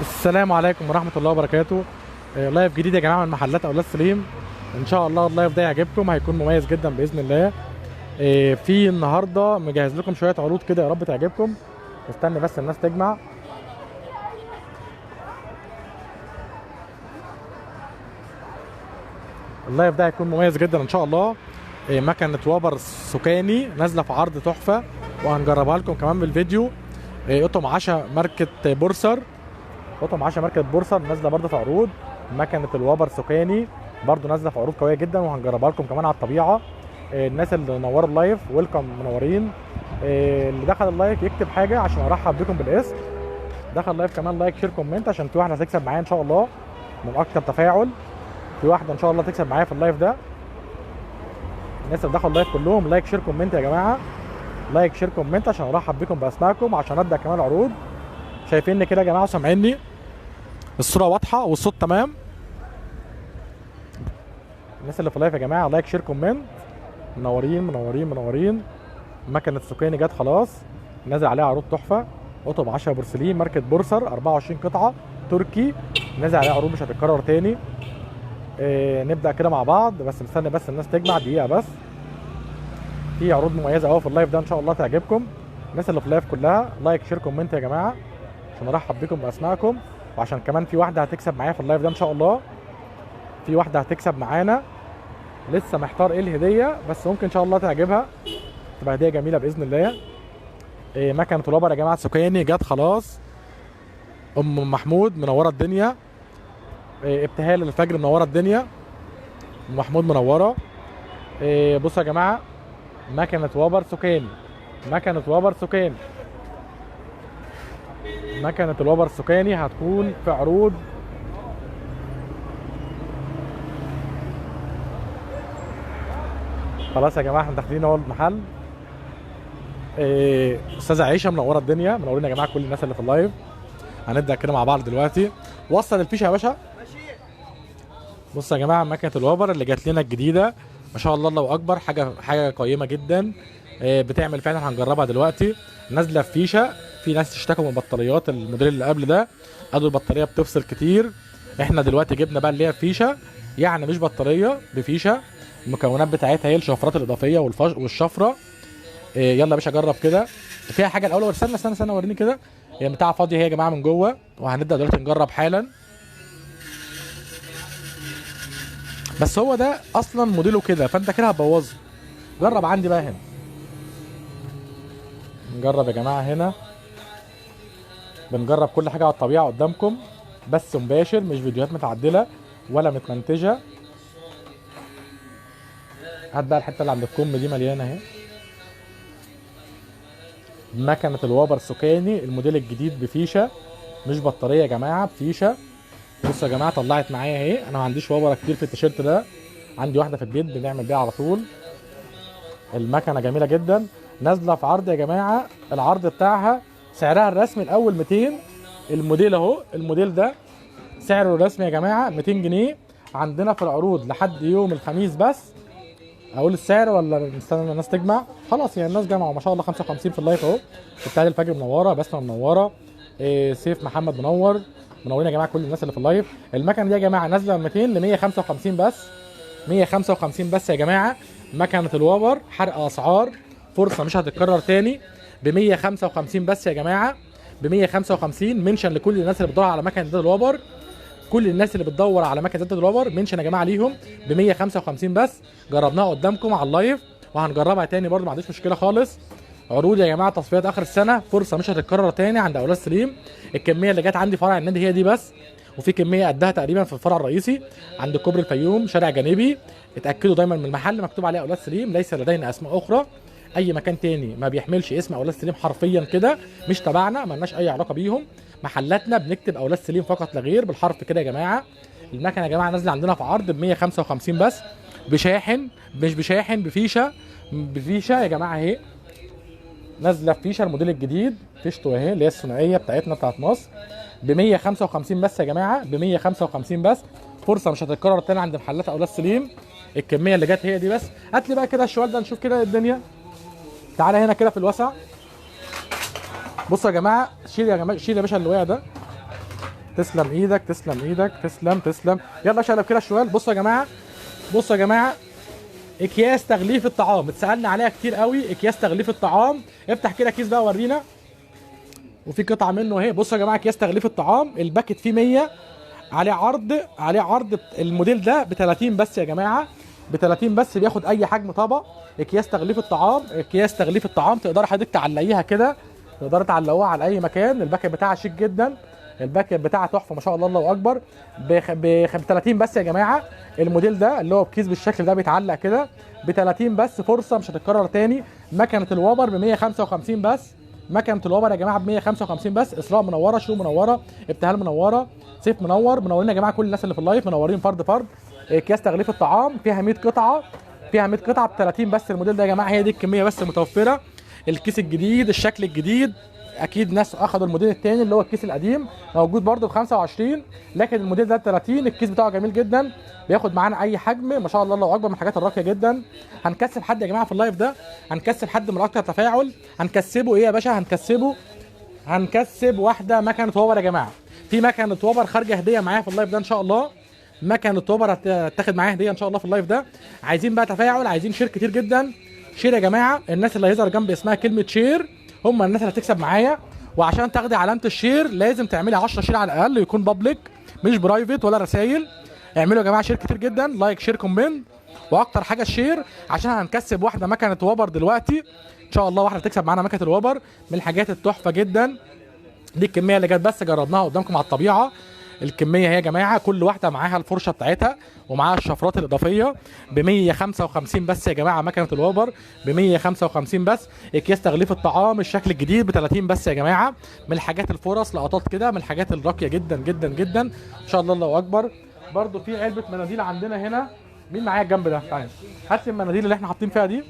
السلام عليكم ورحمة الله وبركاته. لايف جديد يا جماعة من محلات أولاد سليم. إن شاء الله اللايف ده يعجبكم، هيكون مميز جدا بإذن الله. في النهاردة مجهز لكم شوية عروض كده، يا رب تعجبكم. استنى بس الناس تجمع. اللايف ده هيكون مميز جدا إن شاء الله. مكنة وابر سكاني نازلة في عرض تحفة، وهنجربها لكم كمان بالفيديو. قطم 10 ماركة بورسر، قطم 10 ماركة بورسر نازلة برضه في عروض. مكنة الوابر سكاني برضه نازلة في عروض قوية جدا، وهنجربها لكم كمان على الطبيعة. الناس اللي نوروا اللايف ويلكم، منورين. اللي دخل اللايف يكتب حاجة عشان ارحب بكم بالاسم. دخل اللايف كمان لايك شير كومنت، عشان في واحدة هتكسب معايا ان شاء الله من اكتر تفاعل. في واحدة ان شاء الله تكسب معايا في اللايف ده. الناس اللي دخلوا اللايف كلهم لايك شير كومنت يا جماعة، لايك شير كومنت عشان ارحب بكم باسمائكم، عشان ابدا كمان العروض. شايفيني كده يا جماعة وسامعيني؟ الصورة واضحة والصوت تمام؟ الناس اللي في اللايف يا جماعة لايك شير كومنت. منورين منورين منورين. مكنة سكاني جت خلاص، نازل عليها عروض تحفة. قطب 10 بورسلين ماركة بورسر 24 قطعة تركي، نازل عليها عروض مش هتتكرر تاني. نبدأ كده مع بعض، بس مستني بس الناس تجمع دقيقة بس. في عروض مميزة قوي في اللايف ده ان شاء الله تعجبكم. الناس اللي في اللايف كلها لايك شير كومنت يا جماعة، عشان ارحب بكم باسمائكم، وعشان كمان في واحدة هتكسب معايا في اللايف ده ان شاء الله. في واحدة هتكسب معانا، لسه محتار ايه الهدية، بس ممكن ان شاء الله تعجبها، تبقى هدية جميلة بإذن الله. مكنة الوبر يا جماعة سكاني جت خلاص. ام محمود منورة الدنيا. ابتهال الفجر منورة الدنيا. ام محمود منورة. بصوا يا جماعة، مكنة وبر سكاني، مكنة وبر سكاني، مكنة الوبر سكاني هتكون في عروض. خلاص يا جماعة احنا داخلين اهو المحل. استاذة عيشة منورة الدنيا، منورين يا جماعة كل الناس اللي في اللايف. هنبدأ كده مع بعض دلوقتي. وصل الفيشة يا باشا. بصوا يا جماعة مكنة الوبر اللي جات لنا الجديدة، ما شاء الله الله اكبر، حاجة قيمة جدا. بتعمل فعلا، هنجربها دلوقتي. نازلة في فيشة. في ناس اشتكوا من بطاريات الموديل اللي قبل ده، قالوا البطارية بتفصل كتير. احنا دلوقتي جبنا بقى اللي هي فيشة، يعني مش بطارية، بفيشة. المكونات بتاعتها هي الشفرات الإضافية والشفرة. يلا يا باشا جرب كده. فيها حاجة الأول، استنى وريني كده. هي بتاعها فاضية هي يا جماعة من جوه، وهنبدأ دلوقتي نجرب حالا. بس هو ده أصلا موديله كده، فأنت كده هتبوظه. جرب عندي بقى هنا. نجرب يا جماعة هنا. بنجرب كل حاجة على الطبيعة قدامكم، بس مباشر، مش فيديوهات متعدلة ولا متمنتجة. هات بقى الحتة اللي عند الكم دي مليانة اهي. مكنة الوبر سكاني الموديل الجديد بفيشة، مش بطارية يا جماعة، بفيشة. بصوا يا جماعة طلعت معايا اهي. انا ما عنديش وبرة كتير في التيشيرت ده، عندي واحدة في البيت بنعمل بيها على طول. المكنة جميلة جدا، نازلة في عرض يا جماعة. العرض بتاعها سعرها الرسمي الأول 200. الموديل اهو، الموديل ده سعره الرسمي يا جماعة 200 جنيه. عندنا في العروض لحد يوم الخميس بس. اقول السعر ولا نستنى الناس تجمع؟ خلاص يعني الناس جمعوا ما شاء الله. 55 في اللايف اهو. بتاعت الفجر منوره، بسمه منوره. سيف محمد منور. منورين يا جماعه كل الناس اللي في اللايف. المكنه دي يا جماعه نازله من 200 ل 155 بس. 155 بس يا جماعه. مكنه الوبر حرق اسعار، فرصه مش هتتكرر تاني. ب 155 بس يا جماعه، ب 155. منشن لكل الناس اللي بتدور على مكنه الوبر. كل الناس اللي بتدور على مكنه زيت الوبر منشن يا جماعه ليهم ب 155 بس. جربناها قدامكم على اللايف، وهنجربها تاني برضه، ما عنديش مشكله خالص. عروض يا جماعه تصفيات اخر السنه، فرصه مش هتتكرر تاني عند اولاد سليم. الكميه اللي جت عندي فرع النادي هي دي بس، وفي كميه قدها تقريبا في الفرع الرئيسي عند كوبري الفيوم شارع جانبي. اتاكدوا دايما من المحل مكتوب عليه اولاد سليم، ليس لدينا اسماء اخرى. اي مكان تاني ما بيحملش اسم اولاد سليم حرفيا كده، مش تبعنا، مالناش اي علاقه بيهم. محلاتنا بنكتب اولاد سليم فقط لا غير، بالحرف كده يا جماعه. المكنه يا جماعه نازله عندنا في عرض ب 155 بس، بشاحن، مش بشاحن، بفيشه. بفيشه يا جماعه اهي، نازله في فيشه الموديل الجديد، فيشته اهي اللي هي الثنائيه بتاعتنا بتاعت مصر. ب 155 بس يا جماعه، ب 155 بس. فرصه مش هتتكرر تاني عند محلات اولاد سليم. الكميه اللي جت هي دي بس. هات لي بقى كده الشوال ده نشوف كده الدنيا. تعالى هنا كده في الوسع. بصوا يا جماعه، شيل يا جماعه، شيل يا باشا اللي وقع ده. تسلم ايدك، تسلم ايدك، تسلم. يلا شقلب كده شوال. بصوا يا جماعه، بصوا يا جماعه، اكياس تغليف الطعام اتسالنا عليها كتير قوي. اكياس تغليف الطعام، افتح كده كيس بقى ورينا، وفي قطعه منه اهي. بصوا يا جماعه، اكياس تغليف الطعام الباكت فيه 100، عليه عرض، عليه عرض. الموديل ده ب 30 بس يا جماعه، ب 30 بس، بياخد اي حجم طبق. اكياس تغليف الطعام، اكياس تغليف الطعام تقدر حضرتك تعلقيها كده، تقدروا تعلقوها على اي مكان. الباكت بتاعها شيك جدا، الباكت بتاعها تحفه ما شاء الله، الله اكبر. ب 30 بس يا جماعه. الموديل ده اللي هو بكيس بالشكل ده بيتعلق كده ب 30 بس، فرصه مش هتتكرر تاني. مكنه الوبر ب 155 بس، مكنه الوبر يا جماعه ب 155 بس. اسراء منوره، شو منوره، ابتهال منوره، سيف منور، منورين يا جماعه كل الناس اللي في اللايف، منورين فرد فرد. اكياس تغليف الطعام فيها 100 قطعه، فيها 100 قطعه ب 30 بس. الموديل ده يا جماعه هي دي الكميه بس متوفره. الكيس الجديد، الشكل الجديد، اكيد ناس اخدوا الموديل الثاني اللي هو الكيس القديم، موجود برده ب 25، لكن الموديل ده ب 30. الكيس بتاعه جميل جدا، بياخد معانا اي حجم ما شاء الله، الله اكبر، من الحاجات الراقيه جدا. هنكسب حد يا جماعه في اللايف ده، هنكسب حد من اكتر تفاعل. هنكسبه ايه يا باشا؟ هنكسب واحده مكنه وبر يا جماعه. في مكنه وبر خارجه هديه معايا في اللايف ده ان شاء الله، مكنه وبر هتاخد معايا هديه ان شاء الله في اللايف ده. عايزين بقى تفاعل، عايزين شير كتير جدا. شير يا جماعه، الناس اللي هيظهر جنب اسمها كلمه شير هم الناس اللي هتكسب معايا. وعشان تاخدي علامه الشير لازم تعملي 10 شير على الاقل، يكون بابليك مش برايفت ولا رسايل. اعملوا يا جماعه شير كتير جدا، لايك شير كومنت، واكتر حاجه الشير، عشان هنكسب واحده مكنه وبر دلوقتي ان شاء الله. واحده تكسب معانا مكنه الوبر من الحاجات التحفه جدا. دي الكميه اللي جت بس جربناها قدامكم على الطبيعه. الكميه هي يا جماعه كل واحده معاها الفرشه بتاعتها ومعاها الشفرات الاضافيه ب 155 بس يا جماعه. مكنه الوبر ب 155 بس. اكياس تغليف الطعام الشكل الجديد ب 30 بس يا جماعه. من الحاجات الفرص لقطات كده، من الحاجات الراقيه جدا جدا جدا ان شاء الله، الله اكبر. برده في علبه مناديل عندنا هنا. مين معايا الجنب ده؟ تعالى هات المناديل اللي احنا حاطين فيها دي.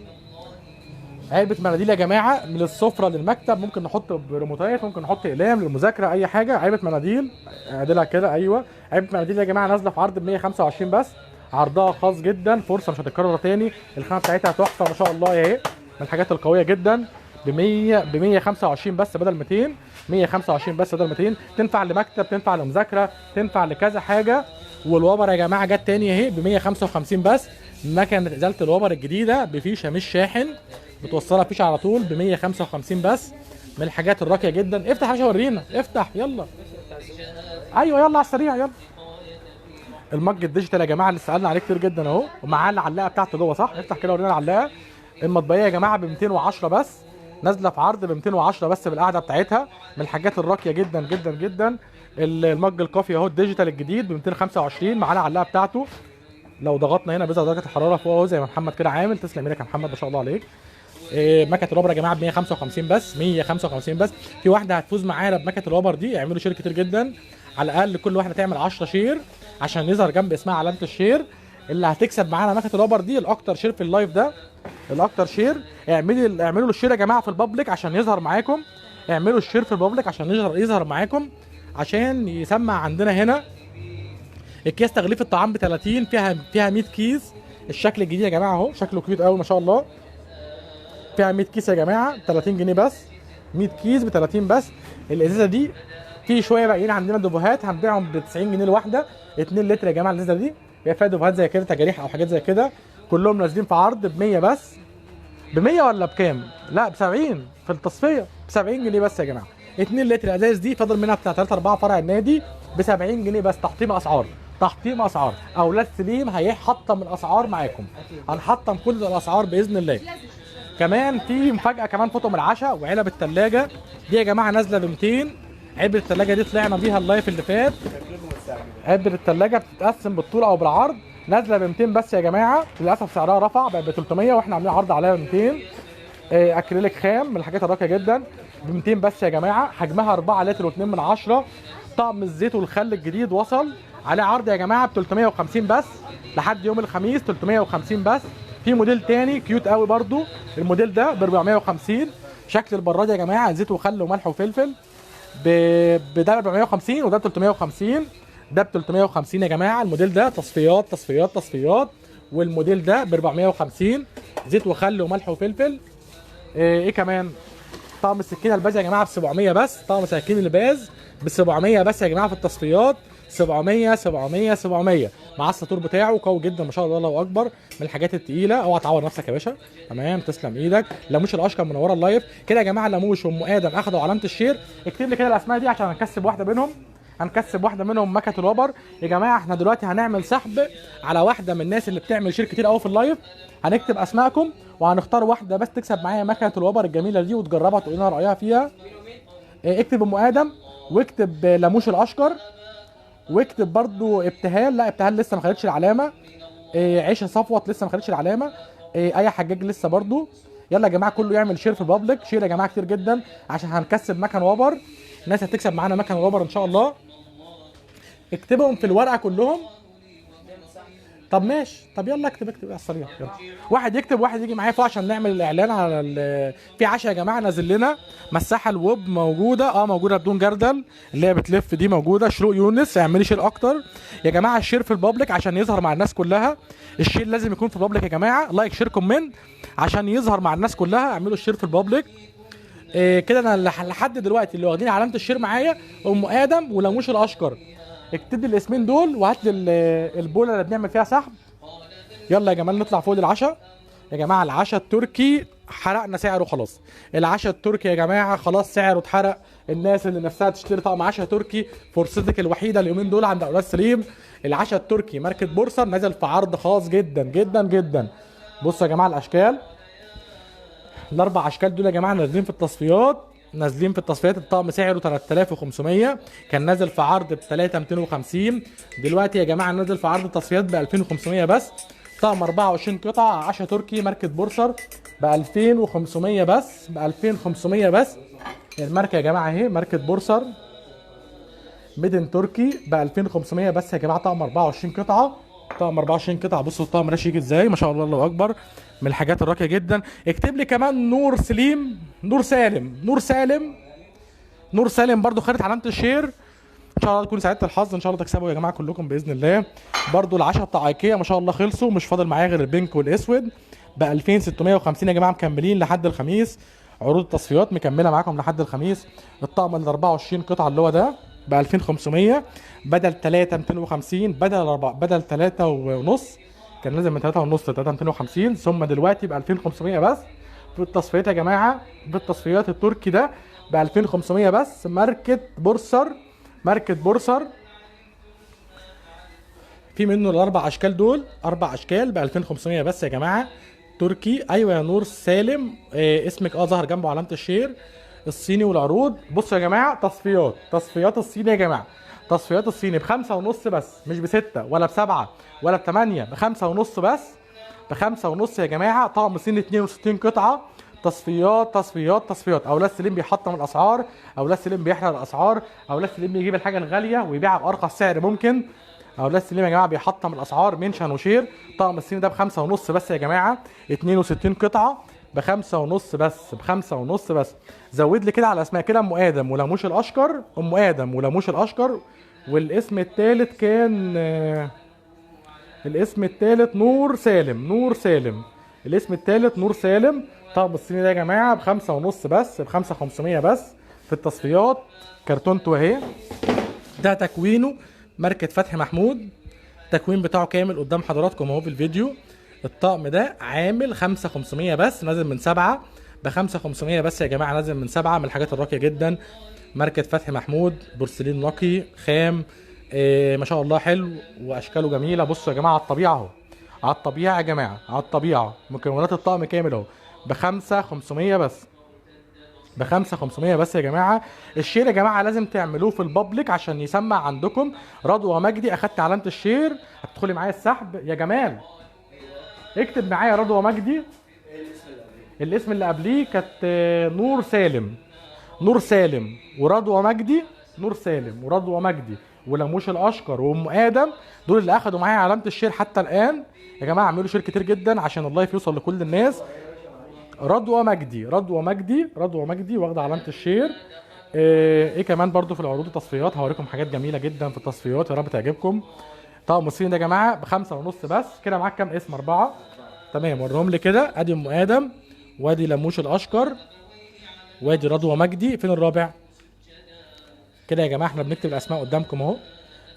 علبه مناديل يا جماعه من السفره للمكتب، ممكن نحط بريموتات، ممكن نحط اقلام للمذاكره، اي حاجه. علبه مناديل اعدلها كده، ايوه. علبه مناديل يا جماعه نازله في عرض ب 125 بس، عرضها خاص جدا، فرصه مش هتتكرر تاني. الخامه بتاعتها تحفه ما شاء الله اهي، من الحاجات القويه جدا. ب 125 بس بدل 200، 125 بس بدل 200. تنفع لمكتب، تنفع لمذاكره، تنفع لكذا حاجه. والوبر يا جماعه جت تاني اهي ب 155 بس. مكنه ازاله الوبر الجديده بفيشه مش شاحن، بتوصلها فيشه على طول ب 155 بس. من الحاجات الراقيه جدا. افتح يا باشا ورينا، افتح يلا. ايوه يلا على السريع يلا. المج الديجيتال يا جماعه اللي سالنا عليه كتير جدا اهو، ومعاه العلاقه بتاعته جوه، صح؟ افتح كده ورينا العلاقه. المطبعيه يا جماعه ب 210 بس، نازله في عرض ب 210 بس بالقعده بتاعتها. من الحاجات الراقيه جدا جدا جدا. المج الكافي اهو الديجيتال الجديد ب 225، معاه العلاقه بتاعته. لو ضغطنا هنا بيظهر درجه الحراره فوق اهو زي ما محمد كده عامل. تسلم ايدك يا محمد ما شاء الله عليك. مكنه الوبر يا جماعه ب 155 بس، 155 بس. في واحده هتفوز معانا بمكنه الوبر دي. اعملوا شير كتير جدا، على الاقل كل واحده تعمل 10 شير عشان يظهر جنب اسمها علامه الشير. اللي هتكسب معانا مكنه الوبر دي الاكتر شير في اللايف ده، الاكتر شير. اعملوا الشير يا جماعه في البابليك عشان يظهر معاكم. اعملوا الشير في البابليك عشان يظهر معاكم، عشان يسمع عندنا هنا. اكياس تغليف الطعام ب 30، فيها 100 كيس. الشكل الجديد يا جماعه اهو، شكله كيوت قوي ما شاء الله. فيها 100 كيس يا جماعه، 30 جنيه بس. 100 كيس ب 30 بس. الازازه دي في شويه باقيين عندنا دبوهات هنبيعهم ب 90 جنيه الواحده، 2 لتر يا جماعه. الازازه دي فيها دبوهات زي كده، تجاريح او حاجات زي كده، كلهم نازلين في عرض ب 100 بس. ب 100 ولا بكام؟ لا ب 70 في التصفيه، ب 70 جنيه بس يا جماعه. 2 لتر الازاز دي فاضل منها بتاع 3 4 فرع النادي ب 70 جنيه بس. تحطيم اسعار، تحطيم اسعار. اولاد سليم هيحطم الاسعار معاكم، هنحطم كل الاسعار باذن الله. كمان في مفاجاه كمان، فطم العشاء وعلب الثلاجه دي يا جماعه نازله ب 200. علبه الثلاجه دي طلعنا بيها اللايف اللي فات. علبه الثلاجه بتتقسم بالطول او بالعرض، نازله ب 200 بس يا جماعه. للاسف سعرها رفع بقت ب 300 واحنا عاملين عرض عليها ب 200. اكريليك خام من الحاجات الراقيه جدا ب 200 بس يا جماعه. حجمها 4 لتر و2 من 10. طقم الزيت والخل الجديد وصل عليه عرض يا جماعه ب 350 بس لحد يوم الخميس، 350 بس. في موديل تاني كيوت قوي برضو، الموديل ده ب 450. شكل البراد يا جماعه زيت وخل وملح وفلفل ده ب 450 وده ب 350. ده ب 350 يا جماعه. الموديل ده تصفيات تصفيات تصفيات، والموديل ده ب 450 زيت وخل وملح وفلفل. ايه كمان؟ طقم السكينه الباز يا جماعه ب 700 بس، طقم سكين الباز ب 700 بس يا جماعه في التصفيات. 700 700 700 مع الساطور بتاعه قوي جدا ما شاء الله، الله اكبر، من الحاجات التقيله. اوعى تعور نفسك يا باشا. تمام، تسلم ايدك. لموش الاشقر منوره اللايف كده يا جماعه. لموش وام ادم اخدوا علامه الشير. اكتب لي كده الاسماء دي عشان هنكسب واحده منهم، هنكسب واحده منهم مكنه الوبر يا جماعه. احنا دلوقتي هنعمل سحب على واحده من الناس اللي بتعمل شير كتير قوي في اللايف. هنكتب اسمائكم وهنختار واحده بس تكسب معايا مكنه الوبر الجميله دي وتجربها تقول لنا رايها فيها. اكتب ام ادم، واكتب لموش الاشقر، واكتب برضو ابتهال. لا ابتهال لسه ما خدتش العلامه. عيشه صفوت لسه ما خدتش العلامه. اي حجاج لسه برضو. يلا يا جماعه كله يعمل شير في البابليك، شير يا جماعه كتير جدا عشان هنكسب مكن وبر. الناس هتكسب معانا مكن وبر ان شاء الله. اكتبهم في الورقه كلهم. طب ماشي، طب يلا اكتب على السريع. يلا واحد يكتب، واحد يجي معايا فوق عشان نعمل الاعلان على في عشا يا جماعه نازل لنا. مساحه الويب موجوده، موجوده بدون جردل اللي هي بتلف دي موجوده. شروق يونس اعملي شير اكتر يا جماعه. الشير في البابليك عشان يظهر مع الناس كلها. الشير لازم يكون في البابليك يا جماعه. لايك شير كومنت عشان يظهر مع الناس كلها. اعملوا الشير في البابليك. كده انا لحد دلوقتي اللي واخدين علامه الشير معايا ام ادم ولموش الاشقر. اكتب لي الاسمين دول وهات لي البوله اللي بنعمل فيها سحب. يلا يا جمال نطلع فوق العشاء يا جماعه. العشاء التركي حرقنا سعره خلاص. العشاء التركي يا جماعه خلاص سعره اتحرق. الناس اللي نفسها تشتري طقم عشاء تركي فرصتك الوحيده اليومين دول عند اولاد سليم. العشاء التركي ماركه بورصه نازل في عرض خاص جدا جدا جدا. بصوا يا جماعه الاشكال، الاربع اشكال دول يا جماعه نازلين في التصفيات. نازلين في التصفيات. الطقم سعره 3500 كان نازل في عرض ب 3250. دلوقتي يا جماعه نازل في عرض التصفيات ب 2500 بس. طقم 24 قطعه عشاء تركي ماركه بورصر ب 2500 بس، ب 2500 بس. الماركه يا جماعه اهي ماركه بورصر ميدن تركي ب 2500 بس يا جماعه. طقم 24 قطعه، طقم 24 قطعه. بصوا الطقم ده شيك ازاي ما شاء الله، الله اكبر، من الحاجات الراقيه جدا. اكتب لي كمان نور سليم، نور سالم، نور سالم، نور سالم برضو خدت علامه الشير. ان شاء الله تكون سعاده الحظ، ان شاء الله تكسبوا يا جماعه كلكم باذن الله. برضو العشاء بتاع ايكيا ما شاء الله خلصوا، مش فاضل معايا غير البينك والاسود ب 2650 يا جماعه. مكملين لحد الخميس، عروض التصفيات مكمله معاكم لحد الخميس. الطقم ال 24 قطعه اللي هو ده ب 2500 بدل 3250 بدل 3 ونص. كان نازل من 3 ونص ل 3250 ثم دلوقتي ب 2500 بس في التصفيات يا جماعه. بالتصفيات التركي ده ب 2500 بس. ماركه بورصر، ماركه بورصر في منه الاربع اشكال دول، اربع اشكال ب 2500 بس يا جماعه. تركي. ايوه يا نور سالم اسمك ظهر جنبه علامه الشير. الصيني والعروض. بصوا يا جماعه تصفيات الصيني يا جماعه. تصفيات الصيني بخمسة ونص بس، مش بستة ولا بسبعة ولا بثمانية، بخمسة ونص بس، بخمسة ونص يا جماعه. طقم صيني 62 قطعه. تصفيات تصفيات تصفيات. اولاد سليم بيحطم الاسعار، اولاد سليم بيحرق الاسعار، اولاد سليم بيجيب الحاجه الغاليه ويبيعها بارخص سعر ممكن. اولاد سليم يا جماعه بيحطم الاسعار. منشن وشير. طقم الصيني ده بخمسة ونص بس يا جماعه. 62 قطعه بخمسة ونص بس، بخمسة ونص بس. زود لي كده على اسماء كده ام ادم ولموش الاشقر، ام ادم ولموش الاشقر. والاسم الثالث كان الاسم الثالث نور سالم، نور سالم. الاسم الثالث نور سالم. طقم الصيني ده يا جماعه بخمسة ونص بس، بخمسة 500 بس في التصفيات. كرتونته اهي، ده تكوينه ماركه فتحي محمود. التكوين بتاعه كامل قدام حضراتكم اهو في الفيديو. الطقم ده عامل 5500 بس، نازل من 7 ب 5500 بس يا جماعه. نازل من 7، من الحاجات الراقيه جدا. ماركه فتحي محمود، بورسلين نقي خام. ما شاء الله حلو واشكاله جميله. بصوا يا جماعه على الطبيعه اهو، على الطبيعه يا جماعه، على الطبيعه. مكونات الطقم كامل اهو ب 5500 بس، ب 5500 بس يا جماعه. الشير يا جماعه لازم تعملوه في البابليك عشان يسمع عندكم. رضوى مجدي اخدت علامه الشير، هتدخلي معايا السحب يا جمال. اكتب معايا رضوى مجدي. الاسم اللي قبليه كانت نور سالم، نور سالم ورضوى مجدي. نور سالم ورضوى مجدي ولموش الاشقر وام ادم، دول اللي اخدوا معايا علامه الشير حتى الان يا جماعه. اعملوا شير كتير جدا عشان اللايف يوصل لكل الناس. رضوى مجدي، رضوى مجدي، رضوى مجدي واخده علامه الشير. ايه كمان برضو في العروض التصفيات هوريكم حاجات جميله جدا في التصفيات يا رب تعجبكم. طقم الصيني ده يا جماعه بخمسة ونص بس. كده معاك كام اسم؟ 4. تمام، وريهم لي كده. ادي ام ادم وادي لموش الاشقر وادي رضوى مجدي. فين الرابع؟ كده يا جماعه احنا بنكتب الاسماء قدامكم اهو.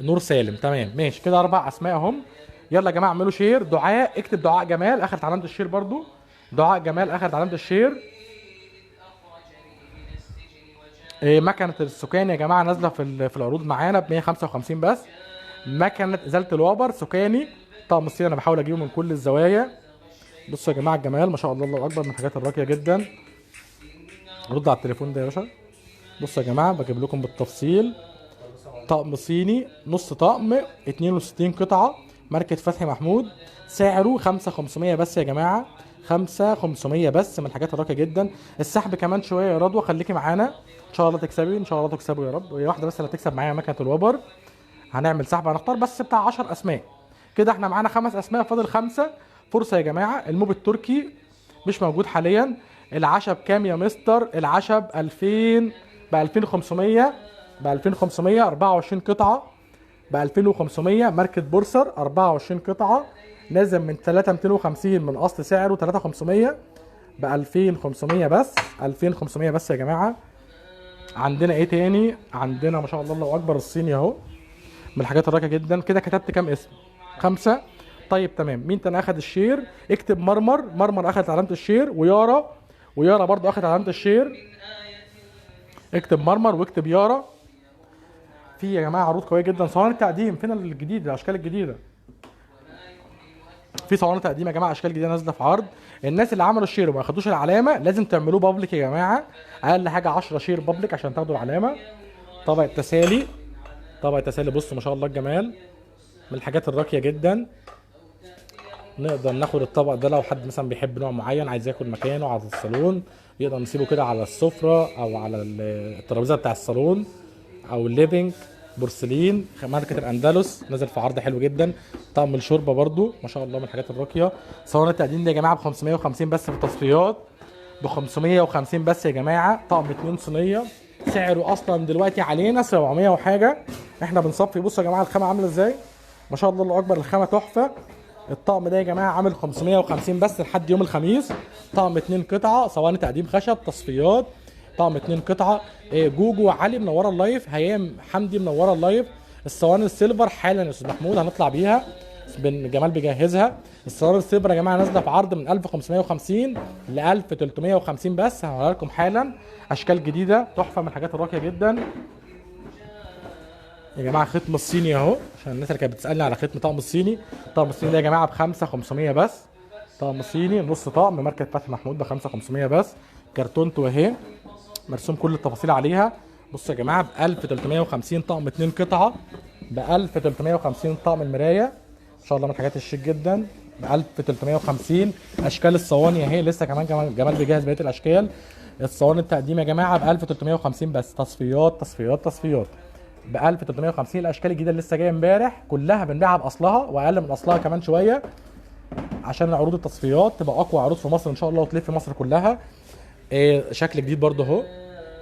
نور سالم. تمام ماشي كده 4 اسماء اهم. يلا يا جماعه اعملوا شير. دعاء، اكتب دعاء جمال اخرت علامه الشير برضو. دعاء جمال اخرت علامه الشير. مكنه السكان يا جماعه نازله في العروض معانا ب 155 بس. مكنه ازاله الوبر سكاني. طقم الصين انا بحاول اجيبه من كل الزوايا. بصوا يا جماعه الجمال ما شاء الله، الله اكبر، من الحاجات الراقيه جدا. رد على التليفون ده يا باشا. بصوا يا جماعه بجيب لكم بالتفصيل. طقم صيني نص طقم 62 قطعه ماركه فتحي محمود. سعره 5500 بس يا جماعه، 5500 بس، من الحاجات الراقيه جدا. السحب كمان شويه يا رضوى، خليكي معانا ان شاء الله تكسبي، ان شاء الله تكسبوا يا رب. وهي واحده بس اللي هتكسب معايا مكنه الوبر. هنعمل سحب، هنختار بس بتاع 10 اسماء كده. احنا معانا 5 اسماء، فاضل 5. فرصه يا جماعه. الموب التركي مش موجود حاليا. العشب كام يا مستر؟ العشب 2000 ب 2500، ب 2500 24 قطعه ب 2500 ماركه بورسر 24 قطعه نازل من 3250 من اصل سعره 3500 ب 2500 بس، 2500 بس يا جماعه. عندنا ايه تاني؟ عندنا ما شاء الله الله اكبر الصيني اهو، من الحاجات الراقيه جدا. كده كتبت كام اسم؟ 5. طيب تمام. مين تاني اخد الشير؟ اكتب مرمر. مرمر اخدت علامه الشير. ويارا، ويارا برضو اخدت علامه الشير. اكتب مرمر واكتب يارا. في يا جماعه عروض قويه جدا. صواني التقديم فين الجديد؟ الاشكال الجديده. في صواني تقديم يا جماعه اشكال جديده نازله في عرض. الناس اللي عملوا الشير وما اخدوش العلامه لازم تعملوه بابليك يا جماعه. اقل حاجه 10 شير بابليك عشان تاخدوا العلامه. طبق التسالي، طبق التسالي بصوا ما شاء الله الجمال، من الحاجات الراقيه جدا. نقدر ناخد الطبق ده لو حد مثلا بيحب نوع معين عايز ياكل مكانه على الصالون، يقدر نسيبه كده على السفره او على الترابيزه بتاع الصالون او الليفينج. بورسلين ماركه الاندلس نازل في عرض حلو جدا. طقم الشوربه برضو ما شاء الله من الحاجات الراقيه. صواني التقديم دي يا جماعه ب 550 بس في التصفيات، ب 550 بس يا جماعه. طقم 2 صينيه سعره اصلا دلوقتي علينا 700 وحاجه. احنا بنصفي. بصوا يا جماعه الخامه عامله ازاي، ما شاء الله الله اكبر، الخامه تحفه. الطقم ده يا جماعه عامل 550 بس لحد يوم الخميس. طقم 2 قطعه صواني تقديم خشب تصفيات. طقم 2 قطعه. جوجو علي منوره اللايف، هيام حمدي منوره اللايف. الصواني السيلفر حالا يا استاذ محمود هنطلع بيها، بن جمال بيجهزها. الصواني السيلفر يا جماعه نازله في عرض من 1550 ل 1350 بس، هوريها لكم حالا. اشكال جديده تحفه من الحاجات الراقيه جدا يا جماعه. ختم الصيني اهو عشان الناس اللي كانت بتسالني على ختم طقم الصيني. طقم الصيني ده يا جماعه ب 5500 بس. طقم صيني نص طقم ماركه فتحي محمود ب 5500 بس. كرتونته اهي مرسوم كل التفاصيل عليها. بصوا يا جماعه ب 1350 طقم 2 قطعه، ب 1350 طقم المرايه ان شاء الله من الحاجات الشيك جدا ب 1350. اشكال الصواني اهي لسه كمان جمال بيجهز بقيه الاشكال. الصواني التقديم يا جماعه ب 1350 بس، تصفيات تصفيات تصفيات ب 1350. الاشكال الجديده اللي لسه جايه امبارح كلها بنبيعها باصلها واقل من اصلها كمان شويه، عشان عروض التصفيات تبقى اقوى عروض في مصر ان شاء الله وتلف مصر كلها. شكل جديد برده اهو،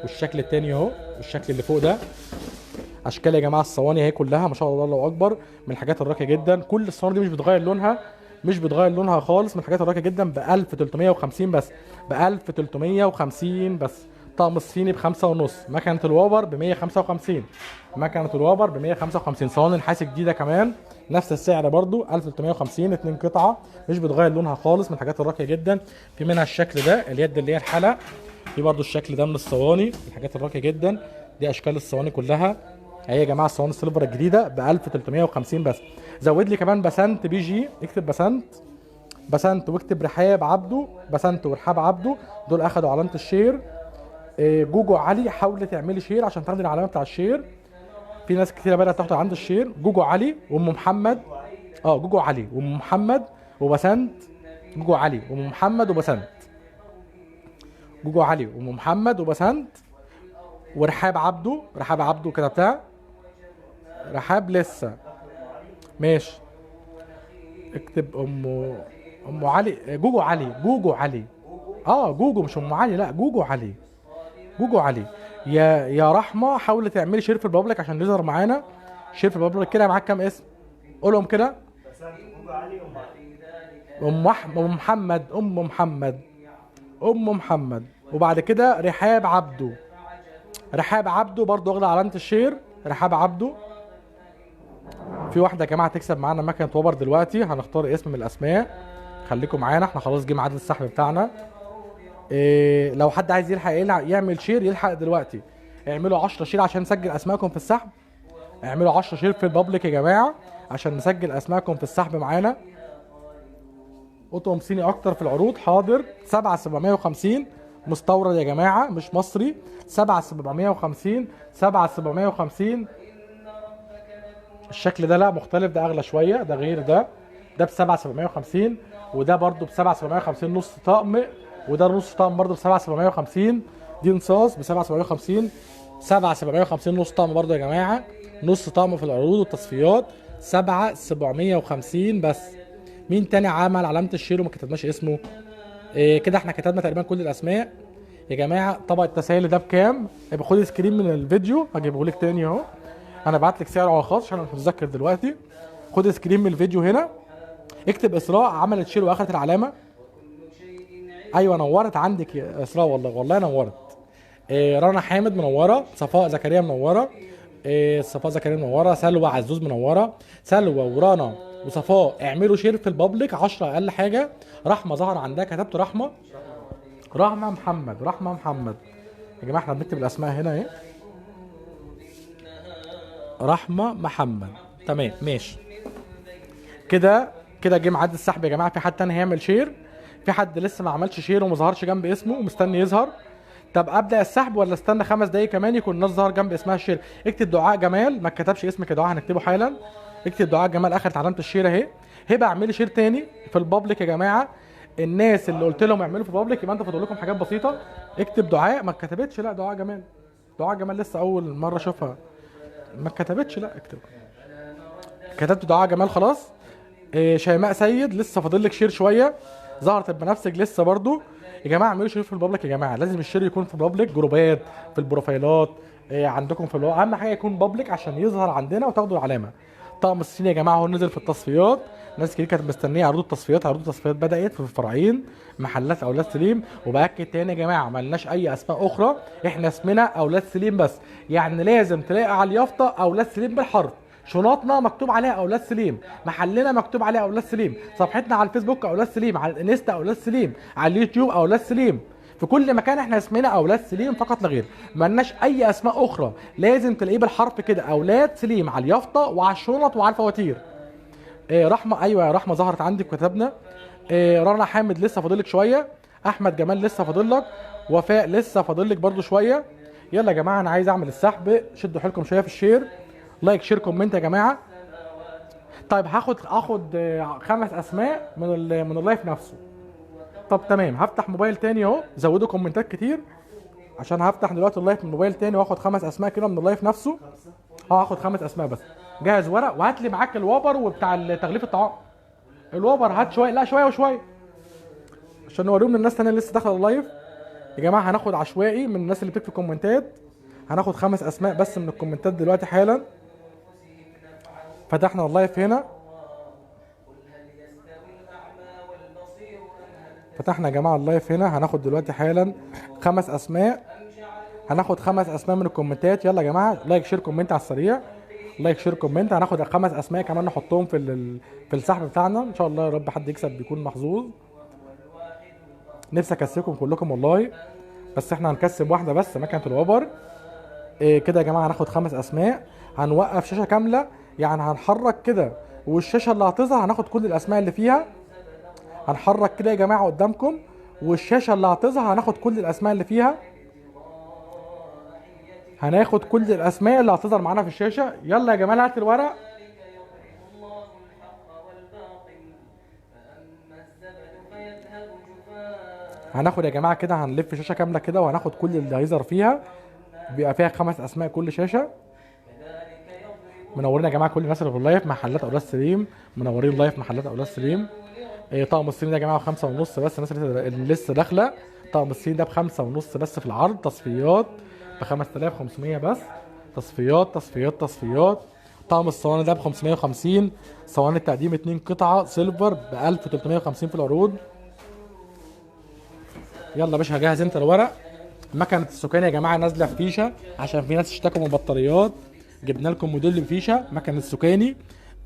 والشكل التاني اهو، والشكل اللي فوق ده. اشكال يا جماعه الصواني اهي كلها ما شاء الله الله اكبر، من الحاجات الراقيه جدا. كل الصواني دي مش بتغير لونها، مش بتغير لونها خالص، من الحاجات الراقيه جدا ب 1350 بس، ب 1350 بس. طقم الصيني ب 5 ونص. مكنه الوابر ب 155. مكنه الوابر ب 155. صواني نحاس جديده كمان نفس السعر برضو 1350 2 قطعه، مش بتغير لونها خالص، من الحاجات الراقيه جدا. في منها الشكل ده اليد اللي هي الحلق، في برضو الشكل ده من الصواني، الحاجات الراقيه جدا. دي اشكال الصواني كلها اهي يا جماعه. الصواني السيلفر الجديده ب 1350 بس. زود لي كمان بسنت بي جي، اكتب بسنت، بسنت واكتب رحاب عبده. بسنت ورحاب عبده دول اخدوا علامه الشير. جوجو علي حاولي تعملي شير عشان تاخدي العلامه بتاع الشير. في ناس كتيره بدات تاخد عند الشير. جوجو علي وام محمد، جوجو علي وام محمد وبسنت. جوجو علي وام محمد وبسنت. جوجو علي وام محمد وبسنت ورحاب عبده. رحاب عبده كتبتها، رحاب لسه ماشي. اكتب ام علي. جوجو علي، جوجو علي. جوجو مش ام علي، لا جوجو علي، جوجو علي. يا رحمه حاولي تعملي شير في البابليك عشان يظهر معانا. شير في البابليك كده. معاك كام اسم؟ قولهم كده. ام محمد، ام محمد، ام محمد وبعد كده رحاب عبده. رحاب عبده برضو واخده علامه الشير. رحاب عبده. في واحده يا جماعه تكسب معانا مكنه وبر دلوقتي، هنختار اسم من الاسماء. خليكم معانا، احنا خلاص جه ميعاد السحب بتاعنا. لو حد عايز يلحق يعمل شير يلحق دلوقتي. اعملوا 10 شير عشان نسجل اسماءكم في السحب. اعملوا 10 شير في البابليك يا جماعه عشان نسجل اسماءكم في السحب معانا. قطعم صيني اكتر في العروض، حاضر. 7750 مستورد يا جماعه مش مصري. 7750 7750. الشكل ده لا مختلف، ده اغلى شويه، ده غير ده. ده ب 7750 وده برده ب 7750 نص طقم، وده نص طقم برده ب 7750. دي نصاص ب 7750. 7750 نص طقم برده يا جماعه، نص طقم في العروض والتصفيات 7750 بس. مين تاني عمل علامه الشير وما كتبناش اسمه؟ كده احنا كتبنا تقريبا كل الاسماء يا جماعه. طبق التسالي ده بكام؟ يبقى خد سكرين من الفيديو هجيبه لك تاني اهو. انا بعت لك سعره على الخاص عشان انا مش متذكر دلوقتي. خد سكرين من الفيديو هنا، اكتب اسراء عملت شير واخدت العلامه. ايوه نورت عندك يا اسراء، والله نورت. رنا حامد منوره. صفاء زكريا منوره. صفاء زكريا منوره. سلوى عزوز منوره. سلوى ورنا وصفاء اعملوا شير في البابليك 10 اقل حاجه. رحمه ظهر عندها، كتبت رحمه. رحمه محمد. رحمه محمد يا جماعه، احنا بنكتب الاسماء هنا اهي. رحمه محمد، تمام ماشي. كده جه ميعاد السحب يا جماعه. في حد تاني هيعمل شير؟ في حد لسه ما عملش شير وما ظهرش جنب اسمه ومستني يظهر؟ طب ابدا السحب ولا استنى 5 دقايق كمان يكون الناس ظهر جنب اسمها الشير؟ اكتب دعاء جمال، ما كتبش اسمك يا دعاء هنكتبه حالا. اكتب دعاء جمال اخرت علامه الشير اهي. هبه اعملي شير تاني في البابليك يا جماعه. الناس اللي قلت لهم اعملوا في البابليك يبقى انت فاضل لكم حاجات بسيطه. اكتب دعاء، ما كتبتش لا دعاء جمال. دعاء جمال لسه اول مره اشوفها، ما كتبتش لا اكتب. كتبت دعاء جمال خلاص. شيماء سيد لسه فاضل لك شير شويه. ظهرت بنفسك لسه برضو. يا جماعه اعملوا شير في البابليك يا جماعه، لازم الشير يكون في البابليك، جروبات في البروفايلات عندكم في اهم حاجه يكون بابليك عشان يظهر عندنا وتاخدوا العلامه. طقم الصيني يا جماعه هو نزل في التصفيات. ناس كتير كانت مستنيه عروض التصفيات. عروض التصفيات بدات في الفرعين محلات اولاد سليم. وباكد تاني يا جماعه مالناش اي اسماء اخرى، احنا اسمنا اولاد سليم بس. يعني لازم تلاقي على اليافطه اولاد سليم بالحرف. شنطنا مكتوب عليها اولاد سليم، محلنا مكتوب عليها اولاد سليم، صفحتنا على الفيسبوك اولاد سليم، على الانستا اولاد سليم، على اليوتيوب اولاد سليم. في كل مكان احنا اسمنا اولاد سليم فقط لا غير، مالناش اي اسماء اخرى. لازم تلاقيه بالحرف كده اولاد سليم على اليافطه وعلى الشنط وعلى الفواتير. رحمه، ايوه يا رحمه ظهرت عندك وكتبنا. رنا حامد لسه فاضلك شويه. احمد جمال لسه فاضلك. وفاء لسه فاضلك برده شويه. يلا يا جماعه انا عايز اعمل السحب، شدوا حيلكم شويه في الشير، لايك شير كومنت يا جماعه. طيب اخد 5 اسماء من اللايف نفسه. طب تمام، هفتح موبايل تاني اهو، زودوا كومنتات كتير عشان هفتح دلوقتي اللايف من موبايل تاني واخد 5 اسماء كده من اللايف نفسه. هاخد 5 اسماء بس. جهز ورق وهات لي معاك الوبر وبتاع تغليف الطعام. الوبر هات شويه، لا شويه وشويه عشان نوريهم للناس تانية اللي لسه داخله اللايف. يا جماعه هناخد عشوائي من الناس اللي بتكتب كومنتات. هناخد 5 اسماء بس من الكومنتات دلوقتي حالا. فتحنا اللايف هنا، فتحنا يا جماعه اللايف هنا. هناخد دلوقتي حالا 5 اسماء. هناخد 5 اسماء من الكومنتات. يلا يا جماعه لايك شير كومنت على السريع، لايك شير كومنت. هناخد 5 اسماء كمان نحطهم في السحب بتاعنا ان شاء الله. يا رب حد يكسب بيكون محظوظ. نفسي اكسبكم كلكم والله، بس احنا هنكسب واحده بس مكنه الوبر. كده يا جماعه هناخد 5 اسماء. هنوقف شاشه كامله، يعني هنحرك كده والشاشه اللي هتظهر هناخد كل الاسماء اللي فيها. هنحرك كده يا جماعه قدامكم والشاشه اللي هتظهر هناخد كل الاسماء اللي فيها. هناخد كل الاسماء اللي هتظهر معانا في الشاشه. يلا يا جماعه هات الورق. هناخد يا جماعه كده، هنلف شاشه كامله كده وهناخد كل اللي هيظهر فيها. بيبقى فيها 5 اسماء كل شاشه. منورين يا جماعه كل الناس اللي في اللايف. محلات اولاد سليم منورين لايف محلات اولاد سليم. طقم الصيني ده يا جماعه ب5.5 بس. الناس اللي لسه داخله، طقم الصيني ده ب5.5 بس في العرض. تصفيات ب5500 بس. تصفيات تصفيات تصفيات. طقم الصواني ده ب550. صواني التقديم 2 قطعه سيلفر ب1350 في العروض. يلا يا باشا هجهز انت الورق. مكنه السكان يا جماعه نازله في فيشه، عشان في ناس اشتكوا من البطاريات. جبنا لكم موديل بفيشه مكنه سكاني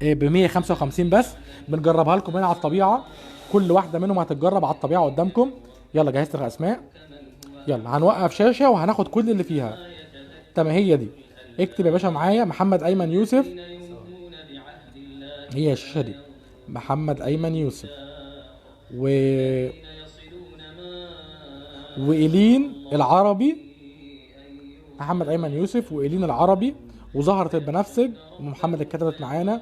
ب 155 بس. بنجربها لكم هنا على الطبيعه، كل واحده منهم هتتجرب على الطبيعه قدامكم. يلا جهزت الاسماء، يلا هنوقف شاشه وهناخد كل اللي فيها. تمام هي دي. اكتب يا باشا معايا محمد ايمن يوسف، هي الشاشه دي محمد ايمن يوسف و وإيلين العربي. محمد ايمن يوسف وإيلين العربي وزهرة البنفسج ومحمد اتكتبت معانا.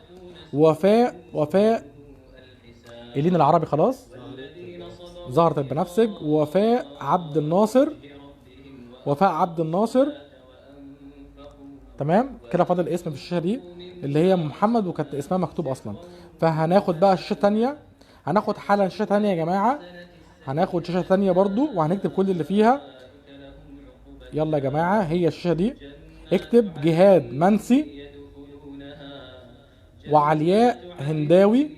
وفاء إيلين العربي خلاص، زهرة البنفسج ووفاء عبد الناصر. وفاء عبد الناصر تمام كده. فاضل اسم في الشاشه دي اللي هي محمد وكانت اسمها مكتوب اصلا. فهناخد بقى شاشه تانية، هناخد حالا شاشه تانية يا جماعه، هناخد شاشه تانية برضو وهنكتب كل اللي فيها. يلا يا جماعه هي الشاشه دي. اكتب جهاد منسي وعلياء هنداوي.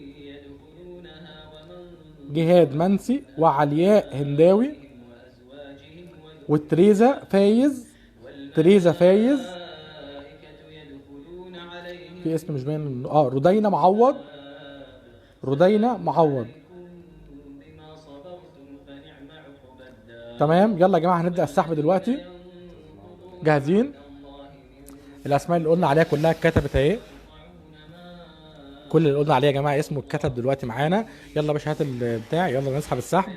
جهاد منسي وعلياء هنداوي وتريزا فايز. تريزا فايز في اسم مش باين. رودينا معوض. رودينا معوض تمام. يلا يا جماعه هنبدا السحب دلوقتي. جاهزين؟ الاسماء اللي قلنا عليها كلها اتكتبت اهي. كل اللي قلنا عليه يا جماعه اسمه اتكتب دلوقتي معانا. يلا يا باشا هات البتاع، يلا نسحب السحب.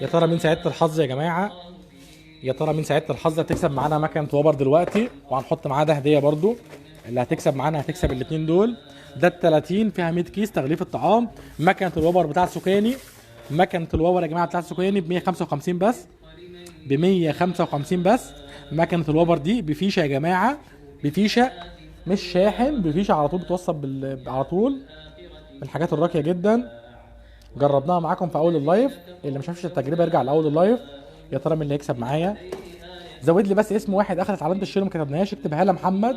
يا ترى مين سعاده الحظ يا جماعه؟ يا ترى مين سعاده الحظ هتكسب معانا مكنه وبر دلوقتي، وهنحط معاه ده هديه برضو. اللي هتكسب معانا هتكسب الاثنين دول. ده ال 30 فيها 100 كيس تغليف الطعام. مكنه الوبر بتاع السكاني، مكنه الوبر يا جماعه بتاع السكاني ب 155 بس، ب 155 بس. مكنه الوبر دي بفيشه يا جماعه، بفيشه مش شاحن، بفيشه على طول بتوصل على طول. من الحاجات الراقيه جدا، جربناها معاكم في اول اللايف. اللي ما شافش التجربه يرجع لاول اللايف. يا ترى مين اللي هيكسب معايا؟ زود لي بس اسم واحد اخذت علامه الشير وما كتبناهاش. اكتب هلا محمد.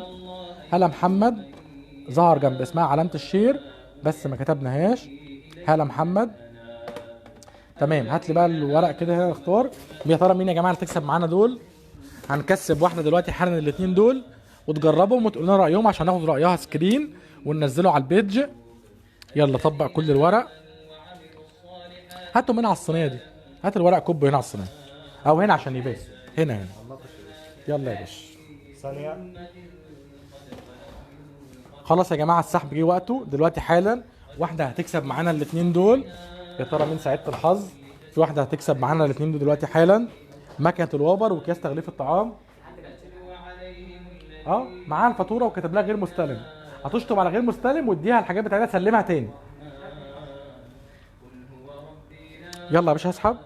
هلا محمد ظهر جنب اسمها علامه الشير بس ما كتبناهاش. هلا محمد تمام. هات لي بقى الورق كده هنا اختار. يا ترى مين يا جماعه اللي تكسب معانا دول؟ هنكسب واحده دلوقتي حالا الاثنين دول، وتجربهم وتقول لنا رايهم عشان ناخد رايها سكرين وننزله على البيج. يلا طبق كل الورق، هاتوا من على الصينيه دي. هات الورق كوب هنا على الصينيه او هنا عشان يبان. هنا. يلا يا باشا ثانية. خلاص يا جماعه السحب جه وقته دلوقتي حالا. واحده هتكسب معانا الاثنين دول. يا ترى مين سعاده الحظ؟ في واحده هتكسب معانا الاثنين دول دلوقتي حالا. مكنه الوبر وكياس تغليف الطعام. معاها الفاتوره وكاتب لها غير مستلم. هتشطب على غير مستلم واديها الحاجات بتاعتها تسلمها تاني. يلا يا باشا هسحب.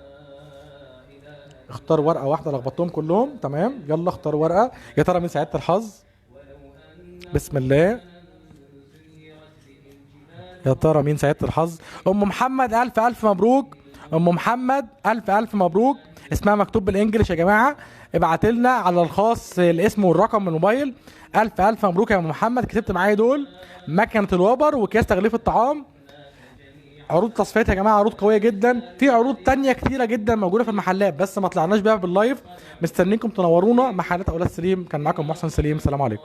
اختار ورقه واحده، لخبطتهم كلهم تمام. يلا اختار ورقه. يا ترى مين سعاده الحظ؟ بسم الله. يا ترى مين سعاده الحظ؟ ام محمد الف الف مبروك. ام محمد الف الف مبروك. اسمها مكتوب بالانجلش يا جماعه. ابعت لنا على الخاص الاسم والرقم من الموبايل. الف الف مبروك يا ام محمد. كتبت معايا دول مكنه الوبر وكياس تغليف الطعام. عروض تصفيات يا جماعه، عروض قويه جدا. في عروض تانية كتيره جدا موجوده في المحلات بس ما طلعناش بيها باللايف. مستنيكم تنورونا. محلات اولاد سليم، كان معاكم محسن سليم. سلام عليكم.